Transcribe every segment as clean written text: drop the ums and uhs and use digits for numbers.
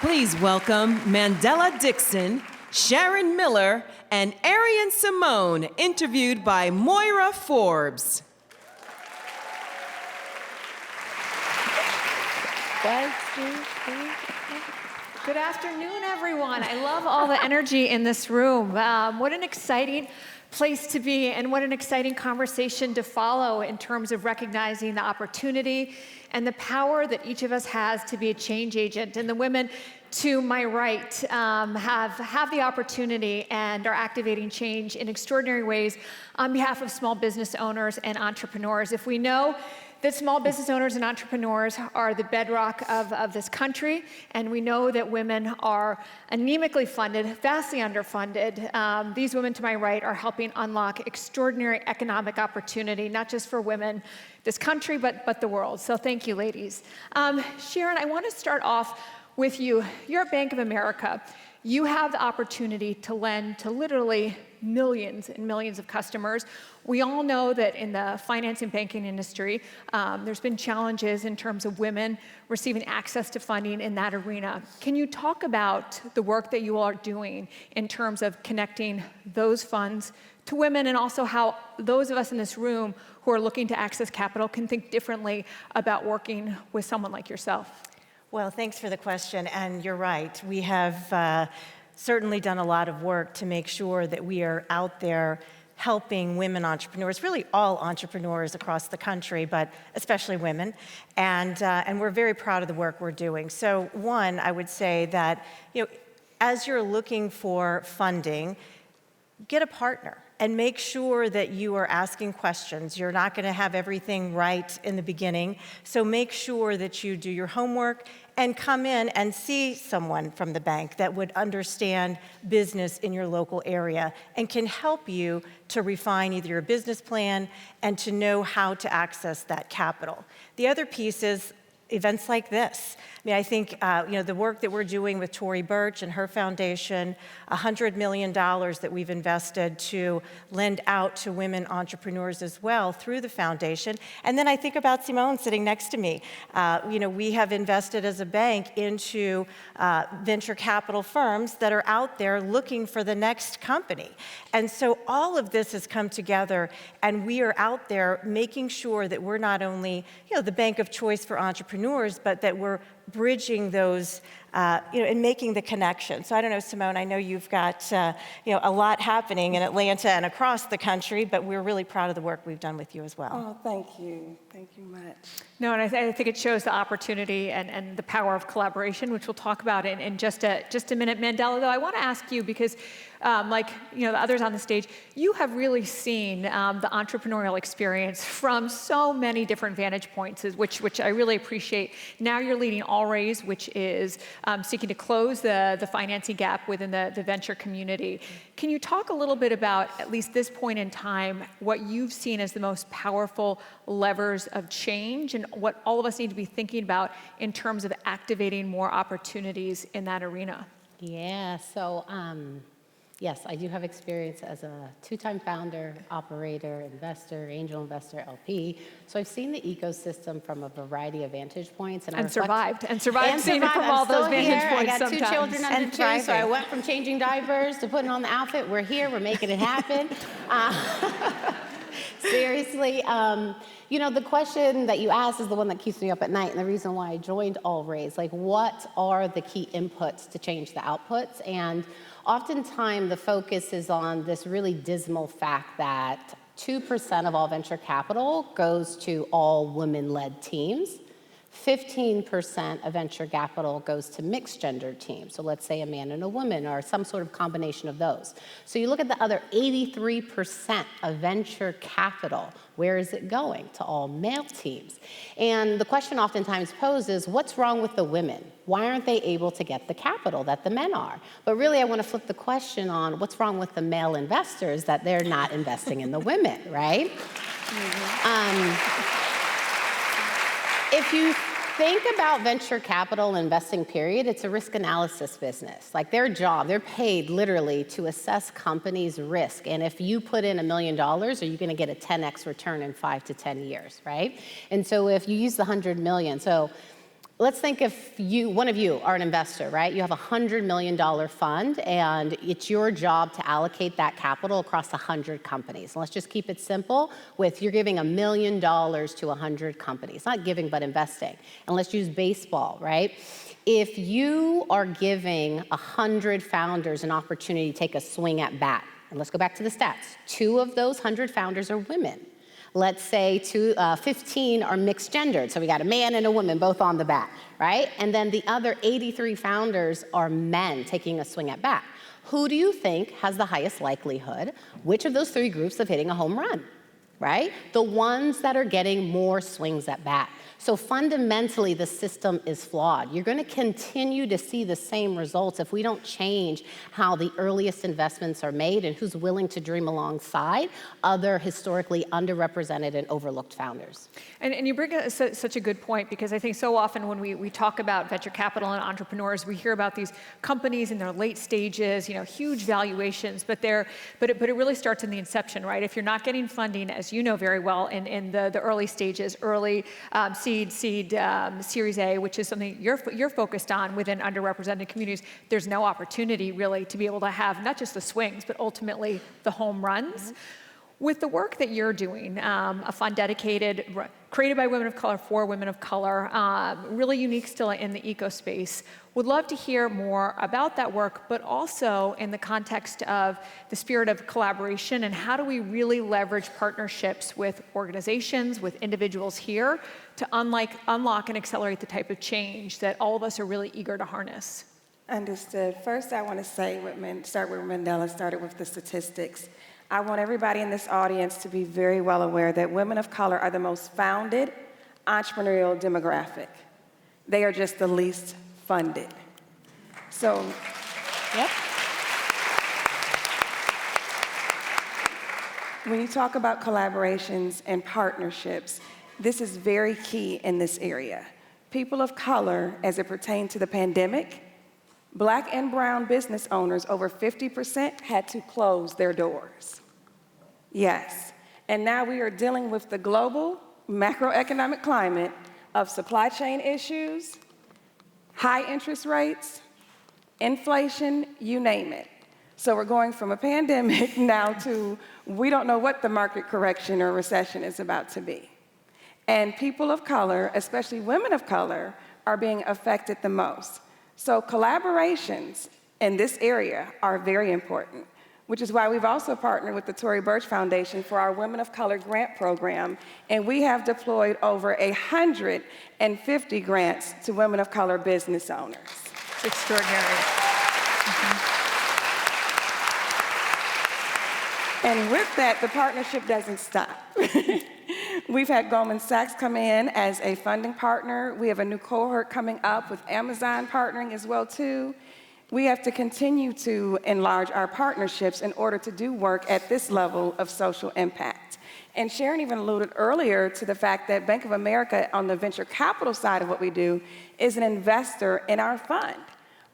Please welcome Mandela Dixon, Sharon Miller, and Arian Simone, interviewed by Moira Forbes. Good afternoon, everyone. I love all the energy in this room. What an exciting place to be, and what an exciting conversation to follow in terms of recognizing the opportunity and the power that each of us has to be a change agent. And the women to my right have the opportunity and are activating change in extraordinary ways on behalf of small business owners and entrepreneurs. If we know that small business owners and entrepreneurs are the bedrock of this country, and we know that women are anemically funded, vastly underfunded. These women to my right are helping unlock extraordinary economic opportunity, not just for women, this country, but the world. So thank you, ladies. Sharon, I want to start off with you. You're at Bank of America. You have the opportunity to lend to literally millions and millions of customers. We all know that in the finance and banking industry, there's been challenges in terms of women receiving access to funding in that arena. Can you talk about the work that you all are doing in terms of connecting those funds to women, and also how those of us in this room who are looking to access capital can think differently about working with someone like yourself? Well, thanks for the question, and you're right. We have certainly done a lot of work to make sure that we are out there helping women entrepreneurs, really all entrepreneurs across the country, but especially women, and we're very proud of the work we're doing. So one, I would say that, as you're looking for funding, get a partner and make sure that you are asking questions. You're not going to have everything right in the beginning, so make sure that you do your homework and come in and see someone from the bank that would understand business in your local area and can help you to refine either your business plan and to know how to access that capital. The other piece is events like this. I mean, I think the work that we're doing with Tory Burch and her foundation, $100 million that we've invested to lend out to women entrepreneurs as well through the foundation. And then I think about Simone sitting next to me. We have invested as a bank into venture capital firms that are out there looking for the next company. And so all of this has come together, and we are out there making sure that we're not only the bank of choice for entrepreneurs, but that we're bridging those, and making the connection. So I don't know, Simone, I know you've got, a lot happening in Atlanta and across the country, but we're really proud of the work we've done with you as well. Oh, thank you. Thank you much. No, and I think it shows the opportunity and the power of collaboration, which we'll talk about in just a minute. Mandela, though, I want to ask you, because the others on the stage, you have really seen the entrepreneurial experience from so many different vantage points, which I really appreciate. Now you're leading All Raise, which is seeking to close the financing gap within the venture community. Can you talk a little bit about, at least this point in time, what you've seen as the most powerful levers of change and what all of us need to be thinking about in terms of activating more opportunities in that arena? Yeah, so yes, I do have experience as a two-time founder, operator, investor, angel investor, LP. So I've seen the ecosystem from a variety of vantage points. And survived seeing it from all those vantage points. I got sometimes. 2 children under 2, so I went from changing diapers to putting on the outfit. We're here, we're making it happen. Seriously, the question that you asked is the one that keeps me up at night, and the reason why I joined All Raise. Like, what are the key inputs to change the outputs? And oftentimes, the focus is on this really dismal fact that 2% of all venture capital goes to all women-led teams. 15% of venture capital goes to mixed gender teams. So let's say a man and a woman or some sort of combination of those. So you look at the other 83% of venture capital, where is it going? To all male teams. And the question oftentimes posed is, what's wrong with the women? Why aren't they able to get the capital that the men are? But really, I want to flip the question on what's wrong with the male investors that they're not investing in the women, right? If you think about venture capital investing period, it's a risk analysis business. Like, their job, they're paid literally to assess companies' risk. And if you put in $1 million, are you going to get a 10x return in 5 to 10 years, right? And so if you use the 100 million, so Let's think if one of you are an investor, right? You have a $100 million fund, and it's your job to allocate that capital across 100 companies. And let's just keep it simple with you're giving $1 million to 100 companies. Not giving, but investing. And let's use baseball, right? If you are giving 100 founders an opportunity to take a swing at bat, and let's go back to the stats, 2 of those 100 founders are women. Let's say 15 are mixed gendered, so we got a man and a woman both on the bat, right? And then the other 83 founders are men taking a swing at bat. Who do you think has the highest likelihood, which of those 3 groups, of hitting a home run, right? The ones that are getting more swings at bat. So fundamentally, the system is flawed. You're going to continue to see the same results if we don't change how the earliest investments are made and who's willing to dream alongside other historically underrepresented and overlooked founders. And you bring such a good point, because I think so often when we talk about venture capital and entrepreneurs, we hear about these companies in their late stages, huge valuations, but it really starts in the inception, right? If you're not getting funding, as you know very well, in the early stages, early seed, Series A, which is something you're focused on within underrepresented communities, there's no opportunity really to be able to have not just the swings, but ultimately the home runs. Mm-hmm. With the work that you're doing, a fund dedicated, created by women of color, for women of color, really unique still in the eco space. Would love to hear more about that work, but also in the context of the spirit of collaboration and how do we really leverage partnerships with organizations, with individuals here to unlock and accelerate the type of change that all of us are really eager to harness. Understood. First, I want to say, start with Mandela, started with the statistics. I want everybody in this audience to be very well aware that women of color are the most founded entrepreneurial demographic. They are just the least funded. So, yep. When you talk about collaborations and partnerships, this is very key in this area. People of color, as it pertained to the pandemic, Black and brown business owners, over 50%, had to close their doors. Yes. And now we are dealing with the global macroeconomic climate of supply chain issues, high interest rates, inflation, you name it. So we're going from a pandemic now to we don't know what the market correction or recession is about to be. And people of color, especially women of color, are being affected the most. So collaborations in this area are very important, which is why we've also partnered with the Tory Burch Foundation for our Women of Color grant program, and we have deployed over 150 grants to women of color business owners. It's extraordinary. Mm-hmm. And with that, the partnership doesn't stop. We've had Goldman Sachs come in as a funding partner. We have a new cohort coming up with Amazon partnering as well, too. We have to continue to enlarge our partnerships in order to do work at this level of social impact. And Sharon even alluded earlier to the fact that Bank of America, on the venture capital side of what we do, is an investor in our fund.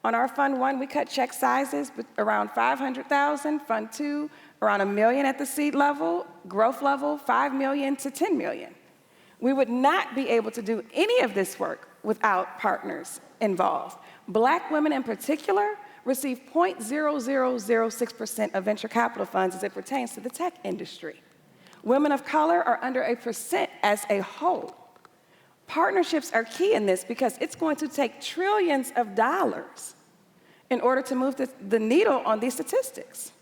On our Fund 1, we cut check sizes around $500,000, Fund 2, around $1 million at the seed level, growth level, $5 million to $10 million. We would not be able to do any of this work without partners involved. Black women in particular receive 0.0006% of venture capital funds as it pertains to the tech industry. Women of color are under 1% as a whole. Partnerships are key in this because it's going to take trillions of dollars in order to move the needle on these statistics.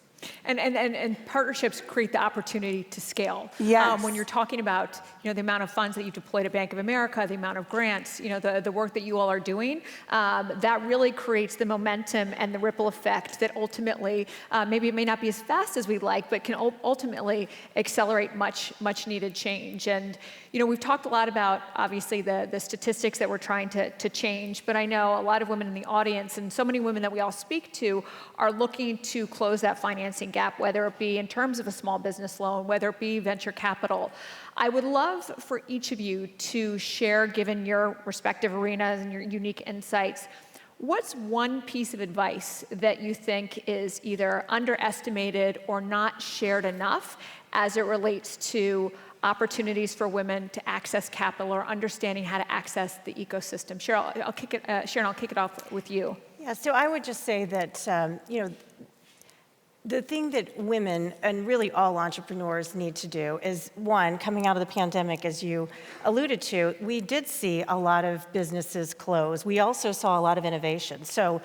And partnerships create the opportunity to scale. Yes. When you're talking about the amount of funds that you've deployed at Bank of America, the amount of grants, the work that you all are doing, that really creates the momentum and the ripple effect that ultimately, maybe it may not be as fast as we'd like, but can ultimately accelerate much needed change. And we've talked a lot about obviously the statistics that we're trying to change, but I know a lot of women in the audience and so many women that we all speak to are looking to close that financing gap, whether it be in terms of a small business loan, whether it be venture capital. I would love for each of you to share, given your respective arenas and your unique insights, What's one piece of advice that you think is either underestimated or not shared enough as it relates to opportunities for women to access capital or understanding how to access the ecosystem? Sharon, I'll kick it off with you. Yeah, so I would just say that, the thing that women and really all entrepreneurs need to do is, one, coming out of the pandemic, as you alluded to, we did see a lot of businesses close. We also saw a lot of innovation. So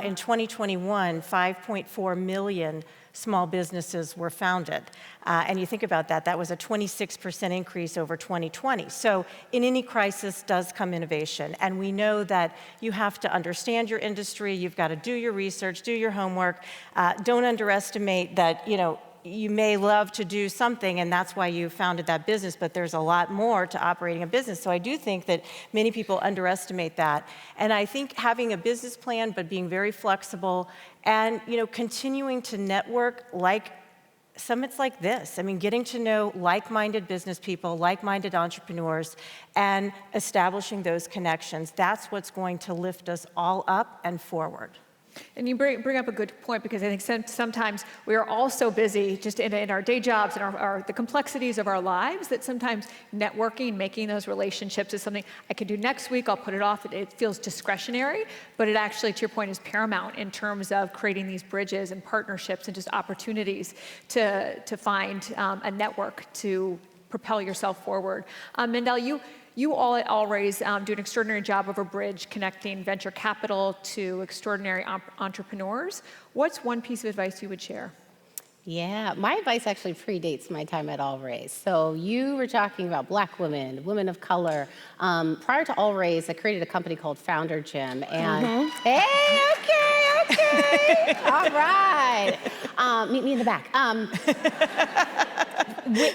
in 2021, 5.4 million small businesses were founded. And you think about that, that was a 26% increase over 2020. So in any crisis does come innovation. And we know that you have to understand your industry, you've got to do your research, do your homework. Don't underestimate that, you may love to do something and that's why you founded that business, but there's a lot more to operating a business. So I do think that many people underestimate that. And I think having a business plan, but being very flexible and, continuing to network like summits like this. I mean, getting to know like-minded business people, like-minded entrepreneurs, and establishing those connections. That's what's going to lift us all up and forward. And you bring up a good point, because I think sometimes we are all so busy just in our day jobs and the complexities of our lives that sometimes networking, making those relationships is something I can do next week, I'll put it off. It feels discretionary, but it actually, to your point, is paramount in terms of creating these bridges and partnerships and just opportunities to find a network to propel yourself forward. Mandela, you all at Allraise do an extraordinary job of a bridge connecting venture capital to extraordinary entrepreneurs. What's one piece of advice you would share? Yeah, my advice actually predates my time at Allraise. So you were talking about Black women, women of color. Prior to Allraise, I created a company called Founder Gym. And hey, okay, all right. Meet me in the back.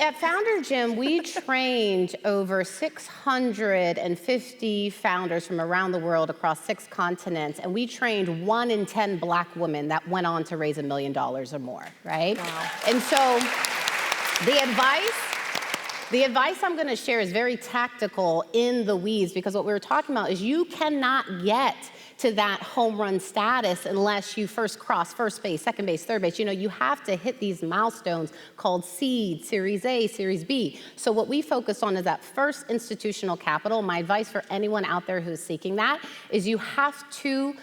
At Founder Gym, we trained over 650 founders from around the world across 6 continents, and we trained 1 in 10 Black women that went on to raise $1 million or more, right? Wow. And so the advice I'm gonna share is very tactical in the weeds, because what we were talking about is you cannot get to that home run status unless you first cross first base, second base, third base. You have to hit these milestones called seed, Series A, Series B. So what we focus on is that first institutional capital. My advice for anyone out there who's seeking that is you have to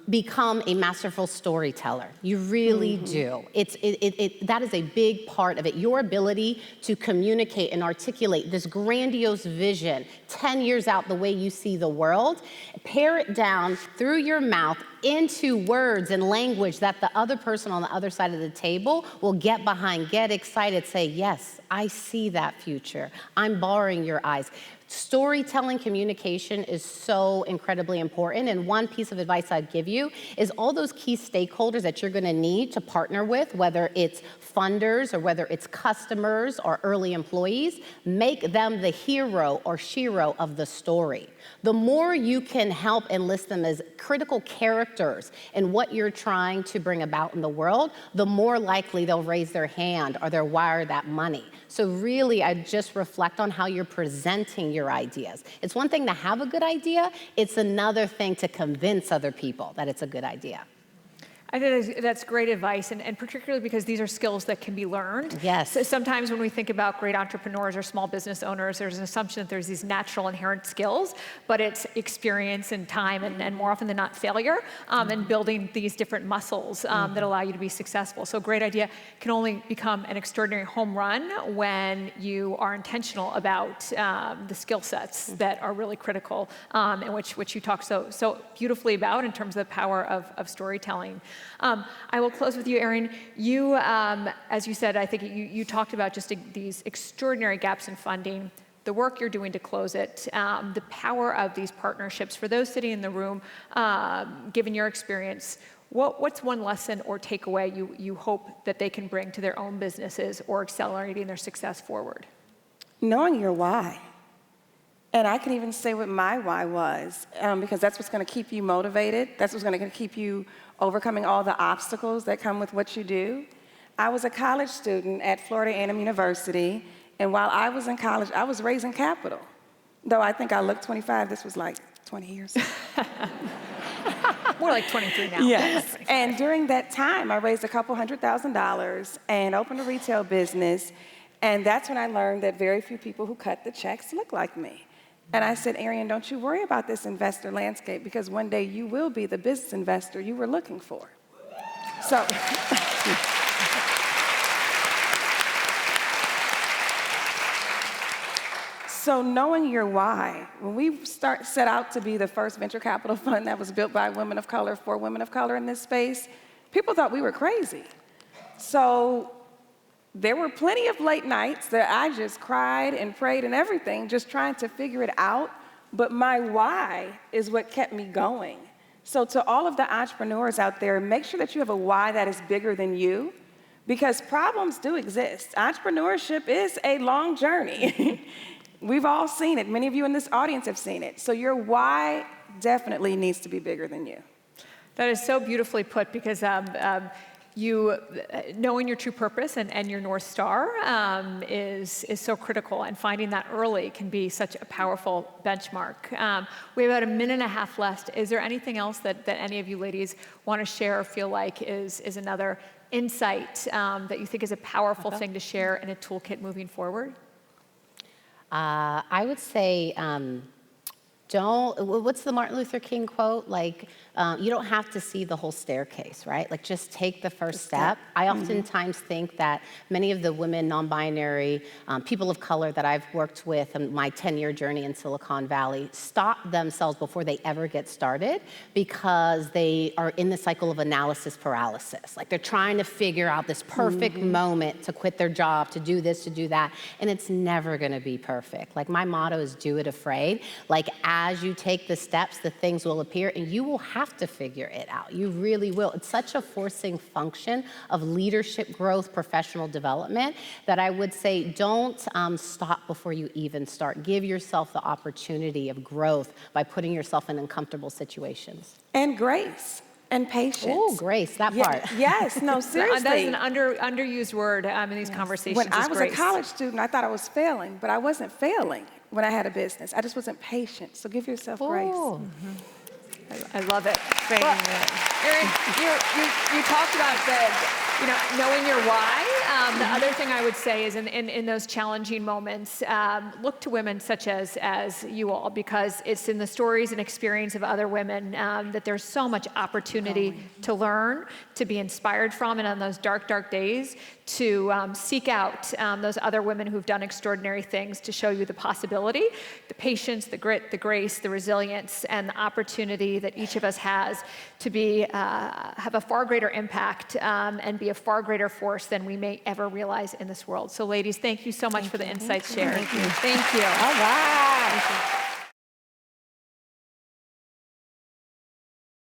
become a masterful storyteller. You really do. That is a big part of it. Your ability to communicate and articulate this grandiose vision 10 years out the way you see the world, pare it down through your mouth into words and language that the other person on the other side of the table will get behind, get excited, say, yes, I see that future. I'm borrowing your eyes. Storytelling communication is so incredibly important, and one piece of advice I'd give you is all those key stakeholders that you're gonna need to partner with, whether it's funders or whether it's customers or early employees, make them the hero or shero of the story. The more you can help enlist them as critical characters in what you're trying to bring about in the world, the more likely they'll raise their hand or they'll wire that money. So really, I just reflect on how you're presenting your ideas. It's one thing to have a good idea, it's another thing to convince other people that it's a good idea. I think that's great advice, and particularly because these are skills that can be learned. Yes. So sometimes when we think about great entrepreneurs or small business owners, there's an assumption that there's these natural inherent skills, but it's experience and time and more often than not failure, and building these different muscles that allow you to be successful. So a great idea can only become an extraordinary home run when you are intentional about the skill sets that are really critical, and which you talk so beautifully about in terms of the power of storytelling. I will close with you, Arian. You, as you said, I think you talked about just these extraordinary gaps in funding, the work you're doing to close it, the power of these partnerships. For those sitting in the room, given your experience, what's one lesson or takeaway you hope that they can bring to their own businesses or accelerating their success forward? Knowing your why. And I can even say what my why was, because that's what's going to keep you motivated. That's what's going to keep you overcoming all the obstacles that come with what you do. I was a college student at Florida A&M University, and while I was in college, I was raising capital. Though I think I look 25, this was like 20 years ago. More like 23 now. Yes. And during that time, I raised a couple $100,000 and opened a retail business. And that's when I learned that very few people who cut the checks look like me. And I said, Arian, don't you worry about this investor landscape, because one day you will be the business investor you were looking for. So, so knowing your why, when we set out to be the first venture capital fund that was built by women of color for women of color in this space, people thought we were crazy. So there were plenty of late nights that I just cried and prayed and everything, just trying to figure it out. But my why is what kept me going. So to all of the entrepreneurs out there, make sure that you have a why that is bigger than you, because problems do exist. Entrepreneurship is a long journey. We've all seen it. Many of you in this audience have seen it. So your why definitely needs to be bigger than you. That is so beautifully put, because you knowing your true purpose and your North Star is so critical, and finding that early can be such a powerful benchmark. We have about a minute and a half left. Is there anything else that any of you ladies want to share or feel like is another insight that you think is a powerful thing to share in a toolkit moving forward? I would say, what's the Martin Luther King quote? Like, you don't have to see the whole staircase, right? Like, just take the first step. I oftentimes think that many of the women, non-binary, people of color that I've worked with in my 10-year journey in Silicon Valley stop themselves before they ever get started, because they are in the cycle of analysis paralysis. Like, they're trying to figure out this perfect moment to quit their job, to do this, to do that, and it's never gonna be perfect. Like, my motto is do it afraid. Like, as you take the steps, the things will appear, and you will have to figure it out. You really will. It's such a forcing function of leadership growth, professional development, that I would say don't stop before you even start. Give yourself the opportunity of growth by putting yourself in uncomfortable situations. And grace and patience. Oh, grace, that part. Yes, no, seriously. That is an underused word in these conversations. When I was grace. a college student, I thought I was failing, but I wasn't failing when I had a business. I just wasn't patient. So give yourself grace. I love it. Well, Arian, you talked about knowing your why. The other thing I would say is in those challenging moments, look to women such as you all, because it's in the stories and experience of other women that there's so much opportunity to learn, to be inspired from, and on those dark, dark days, to seek out those other women who've done extraordinary things to show you the possibility, the patience, the grit, the grace, the resilience, and the opportunity that each of us has to be have a far greater impact and be a far greater force than we may ever realize in this world. So ladies, thank you so much for the insights shared. Thank you. Thank you. All right. Thank you.